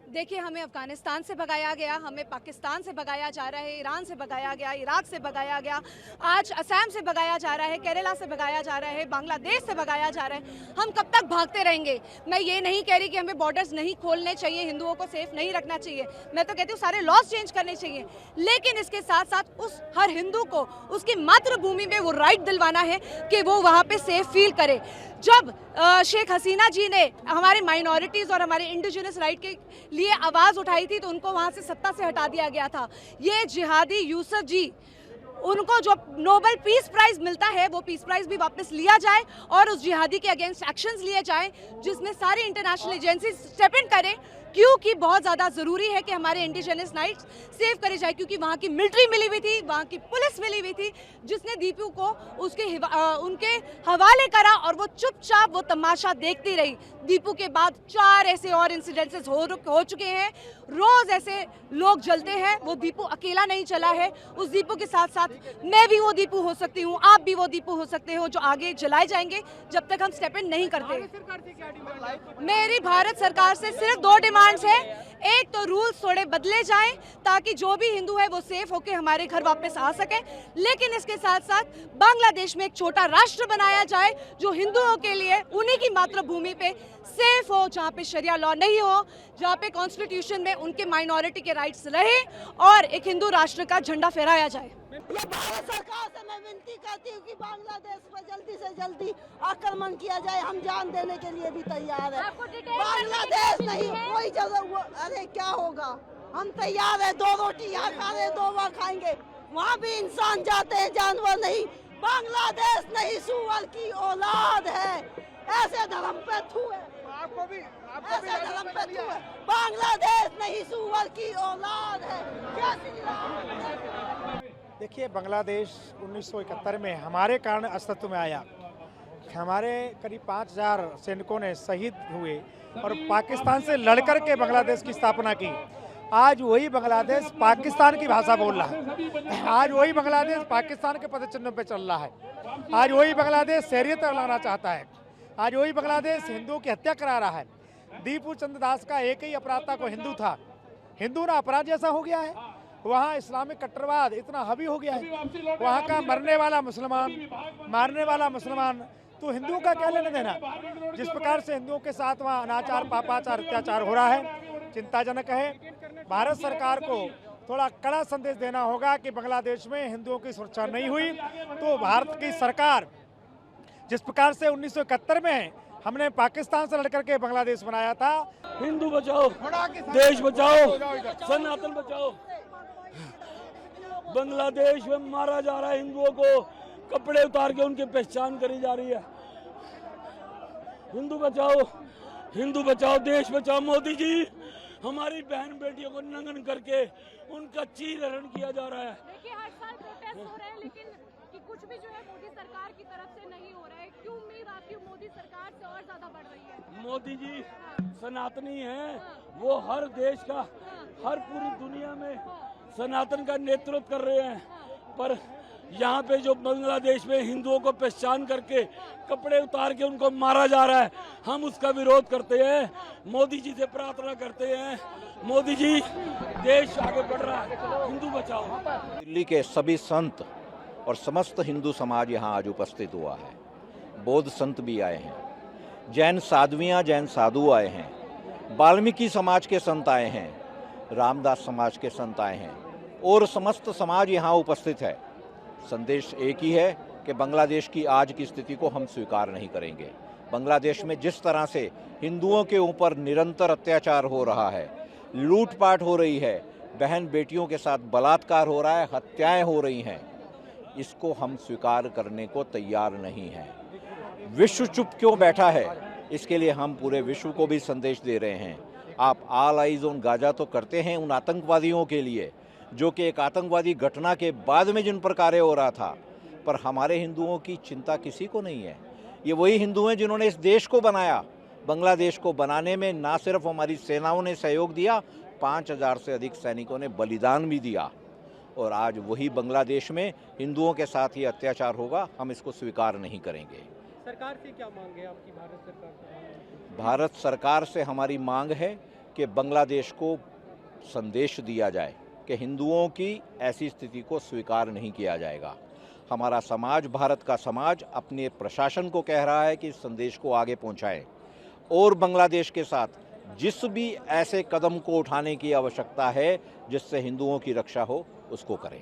देखिए, हमें अफगानिस्तान से भगाया गया, हमें पाकिस्तान से भगाया जा रहा है, ईरान से भगाया गया, इराक से भगाया गया, आज असम से भगाया जा रहा है, केरला से भगाया जा रहा है, बांग्लादेश से भगाया जा रहा है। हम कब तक भागते रहेंगे? मैं ये नहीं कह रही कि हमें बॉर्डर्स नहीं खोलने चाहिए, हिंदुओं को सेफ नहीं रखना चाहिए। मैं तो कहती हूँ सारे लॉज चेंज करने चाहिए, लेकिन इसके साथ साथ उस हर हिंदू को उसकी मातृभूमि में वो राइट दिलवाना है कि वो वहाँ पे सेफ फील करे। जब शेख हसीना जी ने हमारे माइनॉरिटीज़ और हमारे इंडिजिनस राइट के लिए आवाज़ उठाई थी तो उनको वहाँ से सत्ता से हटा दिया गया था। ये जिहादी यूसुफ जी, उनको जो नोबेल पीस प्राइज़ मिलता है वो पीस प्राइज़ भी वापस लिया जाए और उस जिहादी के अगेंस्ट एक्शंस लिए जाएं, जिसमें सारी इंटरनेशनल एजेंसी स्टेप इन करें, क्योंकि बहुत ज़्यादा ज़रूरी है कि हमारे इंडिजिनस राइट्स सेव करे जाए। क्योंकि वहाँ की मिलिट्री मिली हुई थी, वहाँ की पुलिस मिली हुई थी, जिसने दीपू को उनके हवाले करा और वो चुपचाप वो तमाशा देखती रही। दीपू के बाद 4 ऐसे और इंसिडेंसेस हो चुके हैं, रोज़ ऐसे लोग जलते हैं। वो दीपू अकेला नहीं चला है, उस दीपू के साथ साथ मैं भी वो दीपू हो सकती हूँ, आप भी वो दीपू हो सकते हो, जो आगे जलाए जाएंगे जब तक हम स्टेप इन नहीं करते। मेरी भारत सरकार से सिर्फ 2 डिमांड्स है। एक तो रूल्स थोड़े बदले जाएं ताकि जो भी हिंदू है वो सेफ होकर हमारे घर वापस आ सके, लेकिन इसके साथ साथ बांग्लादेश में एक छोटा राष्ट्र बनाया जाए जो हिंदुओं के लिए उन्हीं की मातृभूमि पे सेफ हो, जहाँ पे शरिया लॉ नहीं हो, जहाँ पे कॉन्स्टिट्यूशन में उनके माइनॉरिटी के राइट्स रहे और एक हिंदू राष्ट्र का झंडा फहराया जाए। ये भारत सरकार से मैं विनती करती हूँ कि बांग्लादेश पर जल्दी से जल्दी आक्रमण किया जाए। हम जान देने के लिए भी तैयार है। बांग्लादेश नहीं, कोई जगह, अरे क्या होगा, हम तैयार है। 2 रोटी यहाँ खा रहे, 2 वहाँ खाएंगे। वहाँ भी इंसान जाते हैं, जानवर नहीं। बांग्लादेश नहीं, सुअर की औलाद है। ऐसे धर्म पे थू है, ऐसे धर्म पे थू है। बांग्लादेश नहीं, सुअर की औलाद है। जय श्री राम। देखिए, बांग्लादेश 1971 में हमारे कारण अस्तित्व में आया। हमारे करीब 5000 सैनिकों ने शहीद हुए और पाकिस्तान से लड़कर के बांग्लादेश की स्थापना की। आज वही बांग्लादेश पाकिस्तान की भाषा बोल रहा है, आज वही बांग्लादेश पाकिस्तान के पदचिन्हों पे चल रहा है, आज वही बांग्लादेश शरीयत लाना चाहता है, आज वही बांग्लादेश हिंदुओं की हत्या करा रहा है। दीपू चंद्र दास का एक ही अपराध था, को हिंदू था, हिंदू ना अपराध जैसा हो गया है। वहाँ इस्लामिक कट्टरवाद इतना हावी हो गया है, वहाँ का मरने वाला मुसलमान, मारने वाला मुसलमान, तो हिंदुओं का क्या लेना देना। जिस प्रकार से हिंदुओं के साथ वहाँ अनाचार, पापाचार, अत्याचार हो रहा है, चिंताजनक है। भारत सरकार को थोड़ा कड़ा संदेश देना होगा कि बांग्लादेश में हिंदुओं की सुरक्षा नहीं हुई तो भारत की सरकार, जिस प्रकार से 1971 में हमने पाकिस्तान से लड़कर के बांग्लादेश बनाया था, हिंदू बचाओ, देश बचाओ, सनातन बचाओ। बांग्लादेश में मारा जा रहा है हिंदुओं को, कपड़े उतार के उनकी पहचान करी जा रही है। हिंदू बचाओ, देश बचाओ। मोदी जी, हमारी बहन बेटियों को नंगन करके उनका चीरहरण किया जा रहा है। देखिए, हर साल प्रोटेस्ट हो रहे हैं, लेकिन कि कुछ भी जो है मोदी सरकार की तरफ से नहीं हो रहा है। क्यों उम्मीद आपकी मोदी सरकार से और ज्यादा बढ़ रही है? मोदी जी सनातनी हैं, वो हर देश का, हर पूरी दुनिया में सनातन का नेतृत्व कर रहे हैं, पर यहाँ पे जो बांग्लादेश में हिंदुओं को पहचान करके कपड़े उतार के उनको मारा जा रहा है, हम उसका विरोध करते हैं। मोदी जी से प्रार्थना करते हैं, मोदी जी, देश आगे बढ़ रहा है, हिंदू बचाओ। दिल्ली के सभी संत और समस्त हिंदू समाज यहाँ आज उपस्थित हुआ है। बौद्ध संत भी आए हैं, जैन साध्वियाँ, जैन साधु आए हैं, वाल्मीकि समाज के संत आए हैं, रामदास समाज के संत आए हैं और समस्त समाज यहाँ उपस्थित है। संदेश एक ही है कि बांग्लादेश की आज की स्थिति को हम स्वीकार नहीं करेंगे। बांग्लादेश में जिस तरह से हिंदुओं के ऊपर निरंतर अत्याचार हो रहा है, लूटपाट हो रही है, बहन बेटियों के साथ बलात्कार हो रहा है, हत्याएं हो रही हैं, इसको हम स्वीकार करने को तैयार नहीं हैं। विश्व चुप क्यों बैठा है, इसके लिए हम पूरे विश्व को भी संदेश दे रहे हैं। आप ऑल आइज ऑन गाजा तो करते हैं उन आतंकवादियों के लिए जो कि एक आतंकवादी घटना के बाद में जिन पर कार्य हो रहा था, पर हमारे हिंदुओं की चिंता किसी को नहीं है। ये वही हिंदू हैं जिन्होंने इस देश को बनाया। बांग्लादेश को बनाने में ना सिर्फ हमारी सेनाओं ने सहयोग दिया, 5000 से अधिक सैनिकों ने बलिदान भी दिया, और आज वही बांग्लादेश में हिंदुओं के साथ ये अत्याचार होगा, हम इसको स्वीकार नहीं करेंगे। सरकार से क्या मांग है आपकी? भारत सरकार से भारत सरकार से हमारी मांग है कि बांग्लादेश को संदेश दिया जाए कि हिंदुओं की ऐसी स्थिति को स्वीकार नहीं किया जाएगा। हमारा समाज, भारत का समाज अपने प्रशासन को कह रहा है कि इस संदेश को आगे पहुंचाएं और बांग्लादेश के साथ जिस भी ऐसे कदम को उठाने की आवश्यकता है जिससे हिंदुओं की रक्षा हो उसको करें।